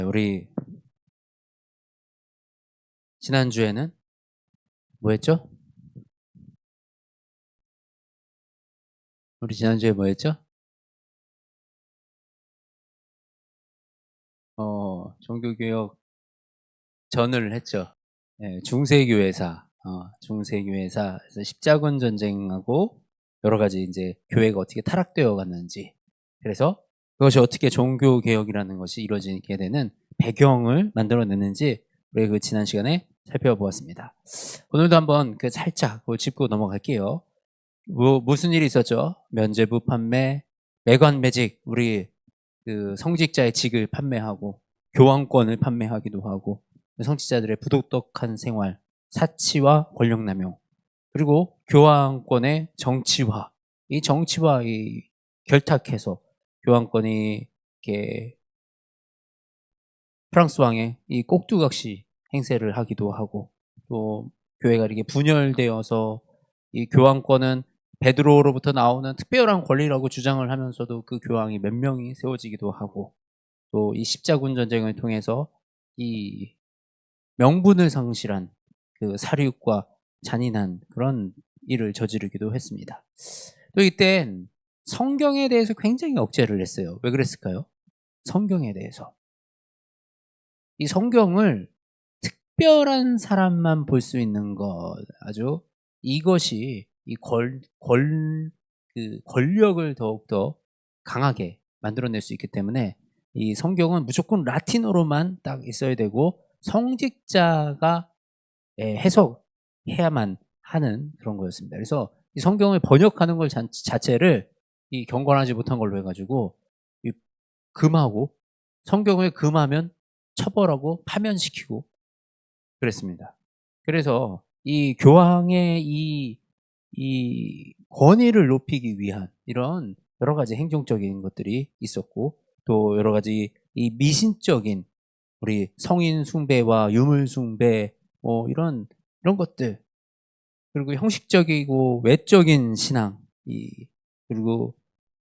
우리 지난주에는 뭐 했죠? 우리 지난주에 뭐 했죠? 종교개혁 전을 했죠. 중세교회사, 중세교회사에서 십자군 전쟁하고 여러 가지 이제 교회가 어떻게 타락되어 갔는지, 그래서 그것이 어떻게 종교개혁이라는 것이 이루어지게 되는 배경을 만들어냈는지 우리 그 지난 시간에 살펴보았습니다. 오늘도 한번 그 살짝 짚고 넘어갈게요. 무슨 일이 있었죠? 면죄부 판매, 매관 매직, 우리 그 성직자의 직을 판매하고 교황권을 판매하기도 하고 성직자들의 부도덕한 생활, 사치와 권력남용, 그리고 교황권의 정치화, 이 정치와 이 결탁해서 교황권이 이렇게 프랑스 왕의 이 꼭두각시 행세를 하기도 하고, 또 교회가 이렇게 분열되어서 이 교황권은 베드로로부터 나오는 특별한 권리라고 주장을 하면서도 그 교황이 몇 명이 세워지기도 하고, 또 이 십자군 전쟁을 통해서 이 명분을 상실한 그 살육과 잔인한 그런 일을 저지르기도 했습니다. 또 이땐 성경에 대해서 굉장히 억제를 했어요. 왜 그랬을까요? 성경에 대해서. 이 성경을 특별한 사람만 볼 수 있는 것, 아주 이것이 이 권력을 더욱더 강하게 만들어낼 수 있기 때문에 이 성경은 무조건 라틴어로만 딱 있어야 되고 성직자가 해석해야만 하는 그런 거였습니다. 그래서 이 성경을 번역하는 걸 자체를 이 경건하지 못한 걸로 해가지고 이 금하고, 성경을 금하면 처벌하고 파면시키고 그랬습니다. 그래서 이 교황의 이 권위를 높이기 위한 이런 여러 가지 행정적인 것들이 있었고, 또 여러 가지 이 미신적인 우리 성인 숭배와 유물 숭배, 뭐 이런 것들, 그리고 형식적이고 외적인 신앙, 그리고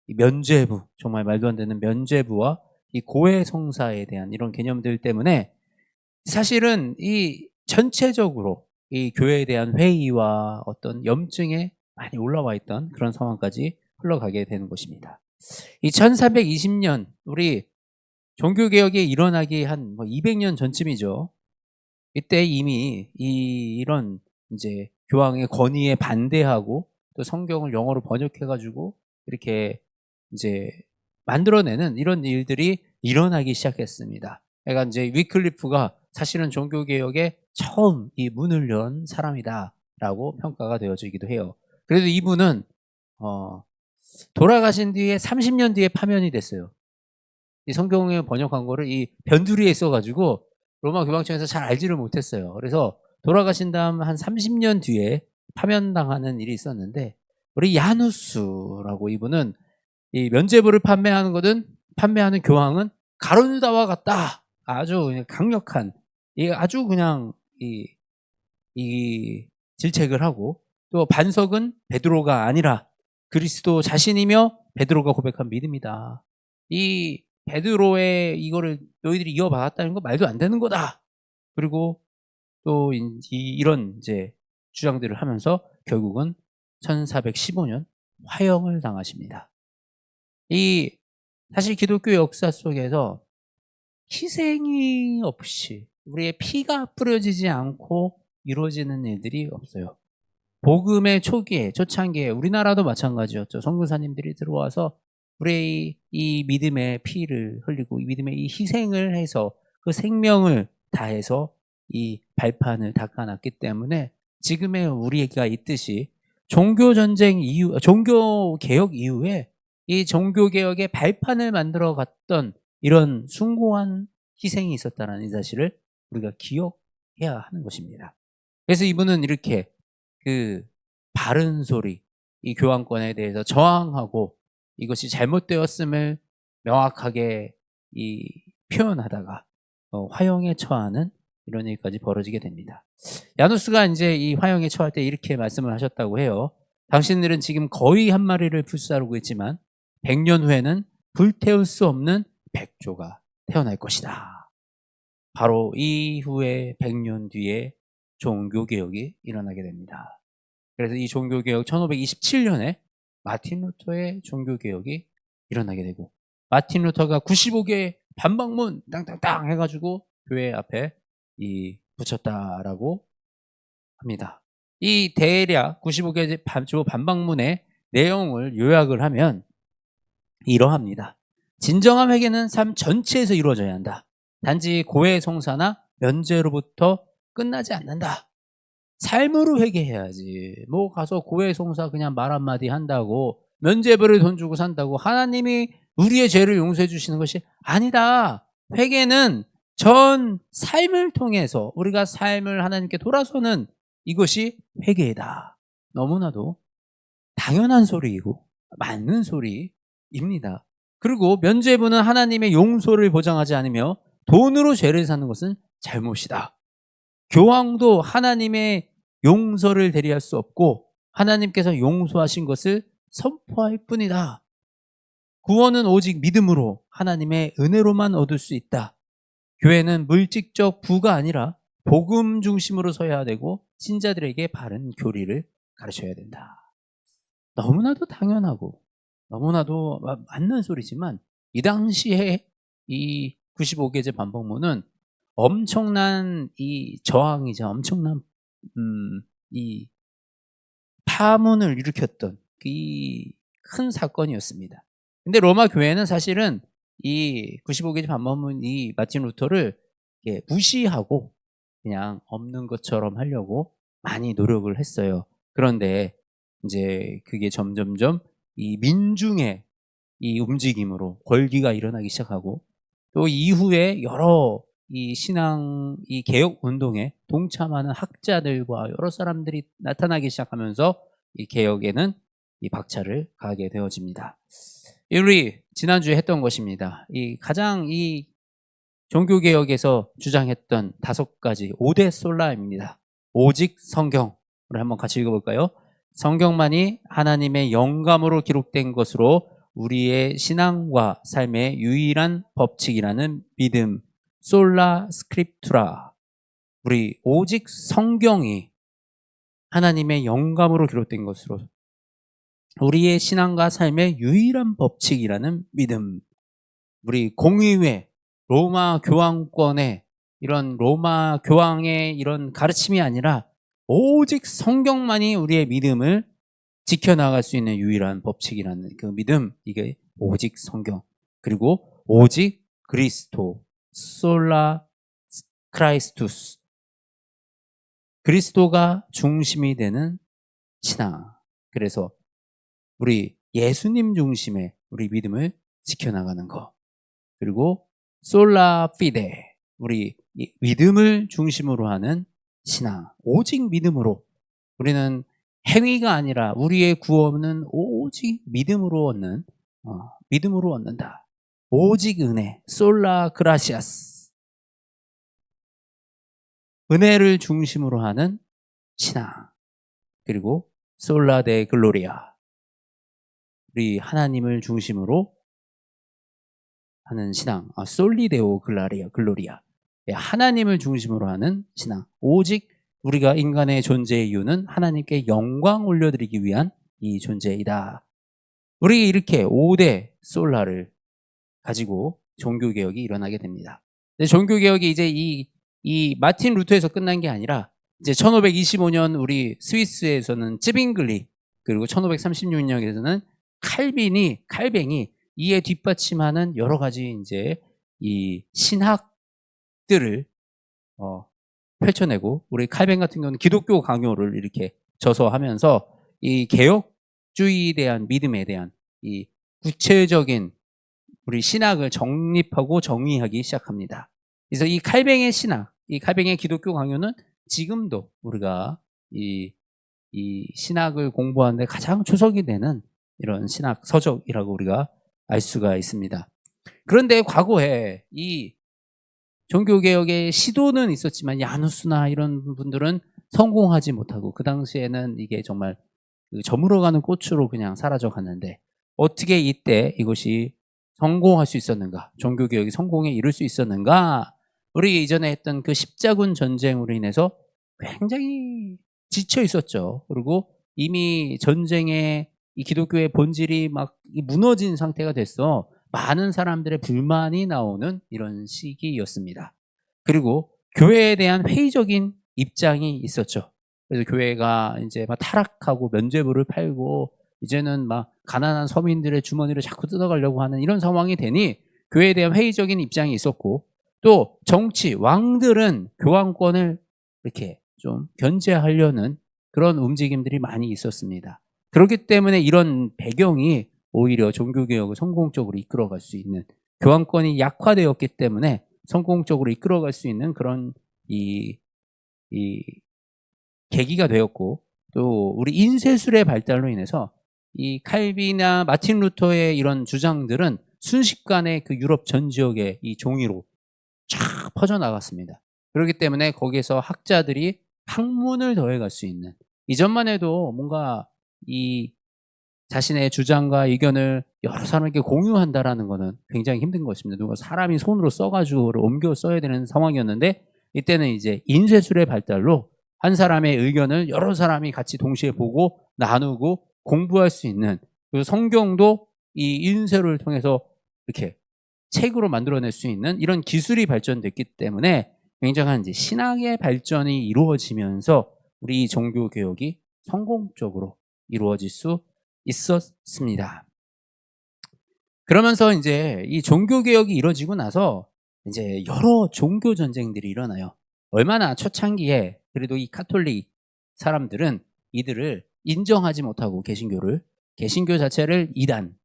이 면죄부, 정말 말도 안 되는 면죄부와 이 고해성사에 대한 이런 개념들 때문에 사실은 이 전체적으로 이 교회에 대한 회의와 어떤 염증에 많이 올라와 있던 그런 상황까지 흘러가게 되는 것입니다. 이 1420년 우리 종교개혁이 일어나기 한 200년 전쯤이죠. 이때 이미 이런 이제 교황의 권위에 반대하고 또 성경을 영어로 번역해가지고 이렇게 이제 만들어내는 이런 일들이 일어나기 시작했습니다. 그러니까 이제 위클리프가 사실은 종교개혁의 처음 이 문을 연 사람이다라고 평가가 되어지기도 해요. 그래도 이분은 돌아가신 뒤에 30년 뒤에 파면이 됐어요. 이 성경에 번역한 거를 이 변두리에 있어가지고 로마 교황청에서 잘 알지를 못했어요. 그래서 돌아가신 다음 한 30년 뒤에 파면당하는 일이 있었는데, 우리 야누스라고 이분은 이 면죄부를 판매하는 교황은 가론유다와 같다. 아주 그냥 강력한, 아주 그냥 이 질책을 하고, 또 반석은 베드로가 아니라 그리스도 자신이며 베드로가 고백한 믿음이다. 이 베드로의 이거를 너희들이 이어받았다는 거 말도 안 되는 거다. 그리고 또 이런 이제 주장들을 하면서 결국은 1415년 화형을 당하십니다. 이 사실 기독교 역사 속에서 희생이 없이, 우리의 피가 뿌려지지 않고 이루어지는 일들이 없어요. 복음의 초기에, 초창기에 우리나라도 마찬가지였죠. 선교사님들이 들어와서 우리의 이 믿음의 피를 흘리고 이 믿음의 이 희생을 해서 그 생명을 다해서 이 발판을 닦아놨기 때문에 지금의 우리가 있듯이 종교전쟁 이후, 종교개혁 이후에 이 종교개혁의 발판을 만들어 갔던 이런 숭고한 희생이 있었다는 이 사실을 우리가 기억해야 하는 것입니다. 그래서 이분은 이렇게 그 바른 소리, 이 교황권에 대해서 저항하고 이것이 잘못되었음을 명확하게 표현하다가 화형에 처하는 이런 일까지 벌어지게 됩니다. 야누스가 이제 이 화형에 처할 때 이렇게 말씀을 하셨다고 해요. 당신들은 지금 거의 한 마리를 불사르고 있지만 100년 후에는 불태울 수 없는 백조가 태어날 것이다. 바로 이후에 100년 뒤에 종교개혁이 일어나게 됩니다. 그래서 이 종교개혁 1527년에 마틴 루터의 종교개혁이 일어나게 되고, 마틴 루터가 95개 반박문 땅땅땅 해가지고 교회 앞에 붙였다라고 합니다. 이 대략 95개 반박문의 내용을 요약을 하면 이러합니다. 진정한 회개는 삶 전체에서 이루어져야 한다. 단지 고해 성사나 면죄로부터 끝나지 않는다. 삶으로 회개해야지. 뭐 가서 고해 성사 그냥 말 한마디 한다고, 면죄부를 돈 주고 산다고 하나님이 우리의 죄를 용서해 주시는 것이 아니다. 회개는 전 삶을 통해서 우리가 삶을 하나님께 돌아서는 이것이 회개이다. 너무나도 당연한 소리이고 맞는 소리입니다. 그리고 면죄부는 하나님의 용서를 보장하지 않으며 돈으로 죄를 사는 것은 잘못이다. 교황도 하나님의 용서를 대리할 수 없고 하나님께서 용서하신 것을 선포할 뿐이다. 구원은 오직 믿음으로 하나님의 은혜로만 얻을 수 있다. 교회는 물질적 부가 아니라 복음 중심으로 서야 되고 신자들에게 바른 교리를 가르쳐야 된다. 너무나도 당연하고 너무나도 맞는 소리지만 이 당시에 이 95개제 반박문은 엄청난 이 저항이자 엄청난 이 파문을 일으켰던 이 큰 사건이었습니다. 근데 로마 교회는 사실은 이 95개제 반박문 이 마틴 루터를 무시하고 그냥 없는 것처럼 하려고 많이 노력을 했어요. 그런데 이제 그게 점점점 이 민중의 이 움직임으로 권리가 일어나기 시작하고, 또 이후에 여러 이 신앙 이 개혁 운동에 동참하는 학자들과 여러 사람들이 나타나기 시작하면서 이 개혁에는 이 박차를 가하게 되어집니다. 우리 지난주에 했던 것입니다. 이 가장 이 종교개혁에서 주장했던 5가지 5대 솔라입니다. 오직 성경. 우리 한번 같이 읽어볼까요? 성경만이 하나님의 영감으로 기록된 것으로 우리의 신앙과 삶의 유일한 법칙이라는 믿음. 솔라 스크립투라. 우리 오직 성경이 하나님의 영감으로 기록된 것으로 우리의 신앙과 삶의 유일한 법칙이라는 믿음. 우리 공의회 로마 교황권의 이런 로마 교황의 이런 가르침이 아니라 오직 성경만이 우리의 믿음을 지켜나갈 수 있는 유일한 법칙이라는 그 믿음, 이게 오직 성경, 그리고 오직 그리스도, 솔라 크라이스투스, 그리스도가 중심이 되는 신앙. 그래서 우리 예수님 중심의 우리 믿음을 지켜나가는 것. 그리고 솔라 피데, 우리 믿음을 중심으로 하는 신앙. 오직 믿음으로. 우리는 행위가 아니라 우리의 구원은 오직 믿음으로 얻는다. 오직 은혜. 솔라 그라시아스. 은혜를 중심으로 하는 신앙. 그리고 솔라 데 글로리아. 우리 하나님을 중심으로 하는 신앙. 솔리데오 글로리아. 하나님을 중심으로 하는 신앙. 오직 우리가 인간의 존재의 이유는 하나님께 영광 올려드리기 위한 이 존재이다. 우리 이렇게 5대 솔라를 가지고 종교개혁이 일어나게 됩니다. 종교개혁이 이제 이 마틴 루터에서 끝난 게 아니라 이제 1525년 우리 스위스에서는 쯔빙글리, 그리고 1536년에서는 칼뱅이 이에 뒷받침하는 여러 가지 이제 이 신학들을 펼쳐내고, 우리 칼뱅 같은 경우는 기독교 강요를 이렇게 저서하면서 이 개혁주의에 대한 믿음에 대한 이 구체적인 우리 신학을 정립하고 정의하기 시작합니다. 그래서 이 칼뱅의 신학, 이 칼뱅의 기독교 강요는 지금도 우리가 이 신학을 공부하는데 가장 초석이 되는 이런 신학 서적이라고 우리가 알 수가 있습니다. 그런데 과거에 이 종교개혁의 시도는 있었지만 야누스나 이런 분들은 성공하지 못하고 그 당시에는 이게 정말 저물어가는 꽃으로 그냥 사라져 갔는데, 어떻게 이때 이것이 성공할 수 있었는가, 종교개혁이 성공에 이룰 수 있었는가, 우리 이전에 했던 그 십자군 전쟁으로 인해서 굉장히 지쳐 있었죠. 그리고 이미 전쟁의 이 기독교의 본질이 막 무너진 상태가 됐어. 많은 사람들의 불만이 나오는 이런 시기였습니다. 그리고 교회에 대한 회의적인 입장이 있었죠. 그래서 교회가 이제 막 타락하고 면죄부를 팔고 이제는 막 가난한 서민들의 주머니를 자꾸 뜯어가려고 하는 이런 상황이 되니 교회에 대한 회의적인 입장이 있었고, 또 정치 왕들은 교황권을 이렇게 좀 견제하려는 그런 움직임들이 많이 있었습니다. 그렇기 때문에 이런 배경이 오히려 종교개혁을 성공적으로 이끌어갈 수 있는, 교황권이 약화되었기 때문에 성공적으로 이끌어갈 수 있는 그런 이 계기가 되었고, 또 우리 인쇄술의 발달로 인해서 이 칼빈이나 마틴 루터의 이런 주장들은 순식간에 그 유럽 전 지역의 이 종이로 쫙 퍼져나갔습니다. 그렇기 때문에 거기에서 학자들이 학문을 더해갈 수 있는, 이전만 해도 뭔가 이 자신의 주장과 의견을 여러 사람에게 공유한다라는 것은 굉장히 힘든 것입니다. 누가 사람이 손으로 써가지고 옮겨 써야 되는 상황이었는데, 이때는 이제 인쇄술의 발달로 한 사람의 의견을 여러 사람이 같이 동시에 보고 나누고 공부할 수 있는, 그리고 성경도 이 인쇄를 통해서 이렇게 책으로 만들어낼 수 있는 이런 기술이 발전됐기 때문에 굉장한 이제 신학의 발전이 이루어지면서 우리 종교 개혁이 성공적으로 이루어질 수 있었습니다. 그러면서 이제 이 종교 개혁이 이루어지고 나서 이제 여러 종교 전쟁들이 일어나요. 얼마나 초창기에 그래도 이 카톨릭 사람들은 이들을 인정하지 못하고 개신교 자체를 이단,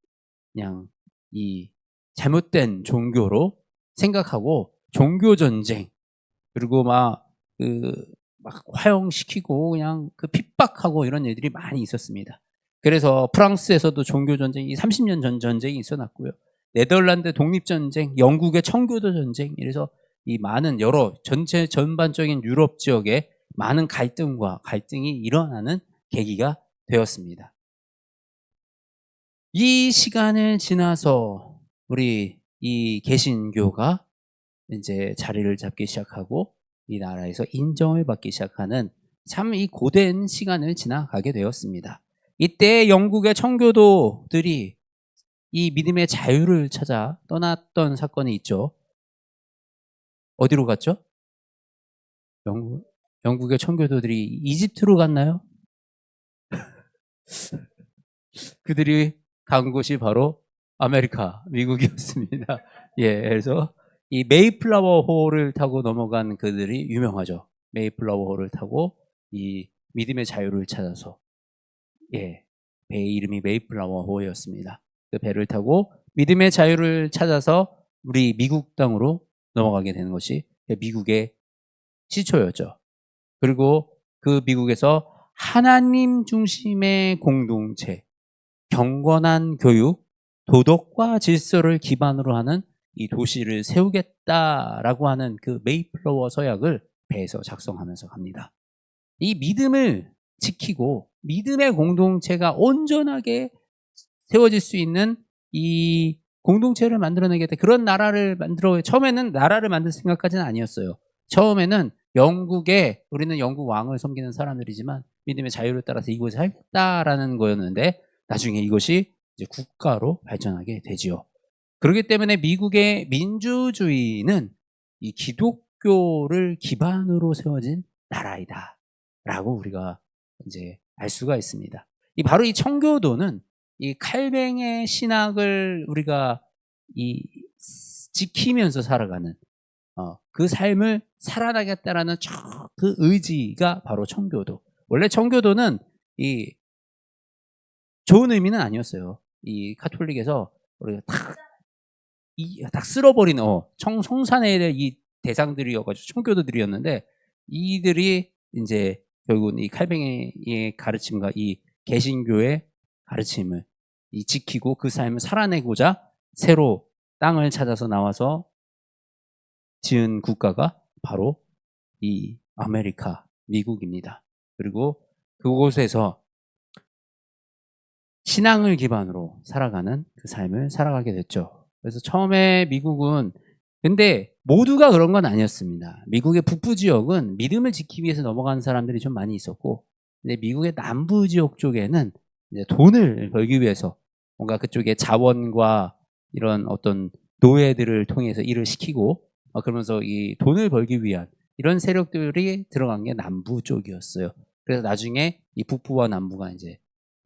그냥 이 잘못된 종교로 생각하고 종교 전쟁, 그리고 막 화형시키고 그냥 그 핍박하고 이런 일들이 많이 있었습니다. 그래서 프랑스에서도 종교 전쟁이 30년 전 전쟁이 있어났고요. 네덜란드 독립전쟁, 영국의 청교도 전쟁, 이래서 이 많은 여러 전체 전반적인 유럽 지역에 많은 갈등이 일어나는 계기가 되었습니다. 이 시간을 지나서 우리 이 개신교가 이제 자리를 잡기 시작하고 이 나라에서 인정을 받기 시작하는 참 이 고된 시간을 지나가게 되었습니다. 이때 영국의 청교도들이 이 믿음의 자유를 찾아 떠났던 사건이 있죠. 어디로 갔죠? 영국의 청교도들이 이집트로 갔나요? 그들이 간 곳이 바로 아메리카, 미국이었습니다. 예, 그래서 이 메이플라워 호를 타고 넘어간 그들이 유명하죠. 메이플라워 호를 타고 이 믿음의 자유를 찾아서, 예, 배의 이름이 메이플라워 호였습니다. 그 배를 타고 믿음의 자유를 찾아서 우리 미국 땅으로 넘어가게 되는 것이 미국의 시초였죠. 그리고 그 미국에서 하나님 중심의 공동체, 경건한 교육, 도덕과 질서를 기반으로 하는 이 도시를 세우겠다라고 하는 그 메이플라워 서약을 배에서 작성하면서 갑니다. 이 믿음을 지키고 믿음의 공동체가 온전하게 세워질 수 있는 이 공동체를 만들어내겠다, 그런 나라를 처음에는 나라를 만들 생각까지는 아니었어요. 처음에는 우리는 영국 왕을 섬기는 사람들이지만 믿음의 자유를 따라서 이곳에 살겠다라는 거였는데, 나중에 이것이 이제 국가로 발전하게 되지요. 그렇기 때문에 미국의 민주주의는 이 기독교를 기반으로 세워진 나라이다 라고 우리가 이제 알 수가 있습니다. 바로 이 청교도는 이 칼뱅의 신학을 우리가 지키면서 살아가는 그 삶을 살아나겠다라는 그 의지가 바로 청교도. 원래 청교도는 이 좋은 의미는 아니었어요. 이 카톨릭에서 우리가 딱 쓸어버리는 성산의 이 대상들이어가지고 청교도들이었는데, 이들이 이제 결국은 이 칼뱅의 가르침과 이 개신교의 가르침을 지키고 그 삶을 살아내고자 새로 땅을 찾아서 나와서 지은 국가가 바로 이 아메리카, 미국입니다. 그리고 그곳에서 신앙을 기반으로 살아가는 그 삶을 살아가게 됐죠. 그래서 처음에 미국은 근데 모두가 그런 건 아니었습니다. 미국의 북부 지역은 믿음을 지키기 위해서 넘어가는 사람들이 좀 많이 있었고, 근데 미국의 남부 지역 쪽에는 이제 돈을 벌기 위해서 뭔가 그쪽에 자원과 이런 어떤 노예들을 통해서 일을 시키고 그러면서 이 돈을 벌기 위한 이런 세력들이 들어간 게 남부 쪽이었어요. 그래서 나중에 이 북부와 남부가 이제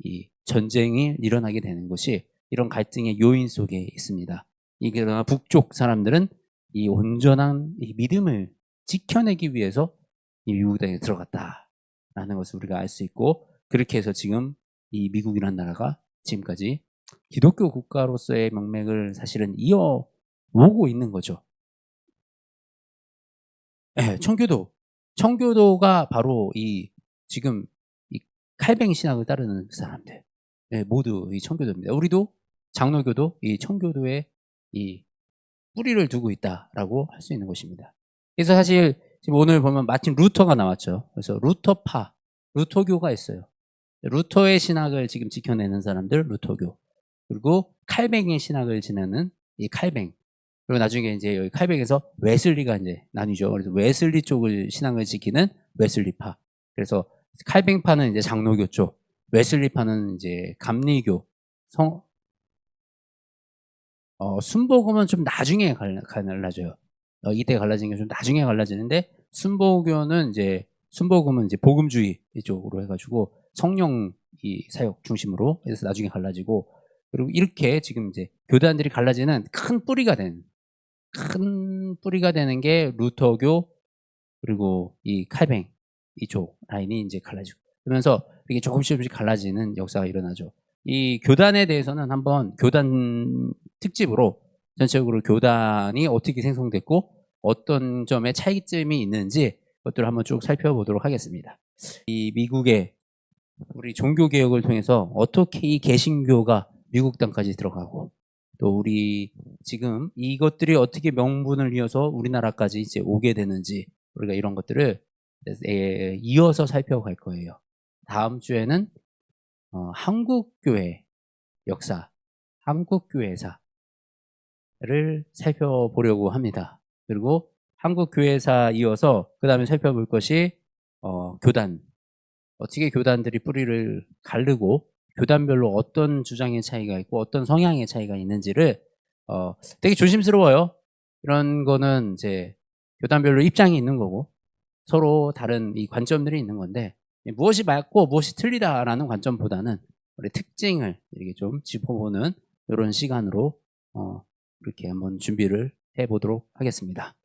이 전쟁이 일어나게 되는 것이 이런 갈등의 요인 속에 있습니다. 그러나 북쪽 사람들은 이 온전한 이 믿음을 지켜내기 위해서 이 미국 땅에 들어갔다라는 것을 우리가 알 수 있고, 그렇게 해서 지금 이 미국이라는 나라가 지금까지 기독교 국가로서의 명맥을 사실은 이어오고 있는 거죠. 네, 청교도가 바로 이 지금 이 칼뱅 신학을 따르는 사람들, 네, 모두 이 청교도입니다. 우리도 장로교도 이 청교도의 이 뿌리를 두고 있다라고 할 수 있는 것입니다. 그래서 사실 지금 오늘 보면 마틴 루터가 나왔죠. 그래서 루터교가 있어요. 루터의 신학을 지금 지켜내는 사람들, 루터교. 그리고 칼뱅의 신학을 지내는 이 칼뱅. 그리고 나중에 이제 여기 칼뱅에서 웨슬리가 이제 나뉘죠. 그래서 웨슬리 쪽을 신앙을 지키는 웨슬리파. 그래서 칼뱅파는 이제 장로교 쪽, 웨슬리파는 이제 감리교, 순복음은 좀 나중에 갈라져요. 이때 갈라진 게 좀 나중에 갈라지는데, 순복음은 이제 복음주의 이쪽으로 해가지고 성령 이 사역 중심으로 해서 나중에 갈라지고, 그리고 이렇게 지금 이제 교단들이 갈라지는 큰 뿌리가 되는 게 루터교, 그리고 이 칼뱅 이쪽 라인이 이제 갈라지고, 그러면서 이게 조금씩 갈라지는 역사가 일어나죠. 이 교단에 대해서는 한번 교단 특집으로 전체적으로 교단이 어떻게 생성됐고 어떤 점에 차이점이 있는지 그것들을 한번 쭉 살펴보도록 하겠습니다. 이 미국의 우리 종교개혁을 통해서 어떻게 이 개신교가 미국 땅까지 들어가고, 또 우리 지금 이것들이 어떻게 명분을 이어서 우리나라까지 이제 오게 되는지, 우리가 이런 것들을 이어서 살펴갈 거예요. 다음 주에는 한국교회 역사, 한국교회사를 살펴보려고 합니다. 그리고 한국교회사 이어서 그 다음에 살펴볼 것이 교단, 어떻게 교단들이 뿌리를 가르고 교단별로 어떤 주장의 차이가 있고 어떤 성향의 차이가 있는지를 되게 조심스러워요. 이런 거는 이제 교단별로 입장이 있는 거고 서로 다른 이 관점들이 있는 건데, 무엇이 맞고 무엇이 틀리다라는 관점보다는 우리 특징을 이렇게 좀 짚어보는 이런 시간으로 이렇게 한번 준비를 해보도록 하겠습니다.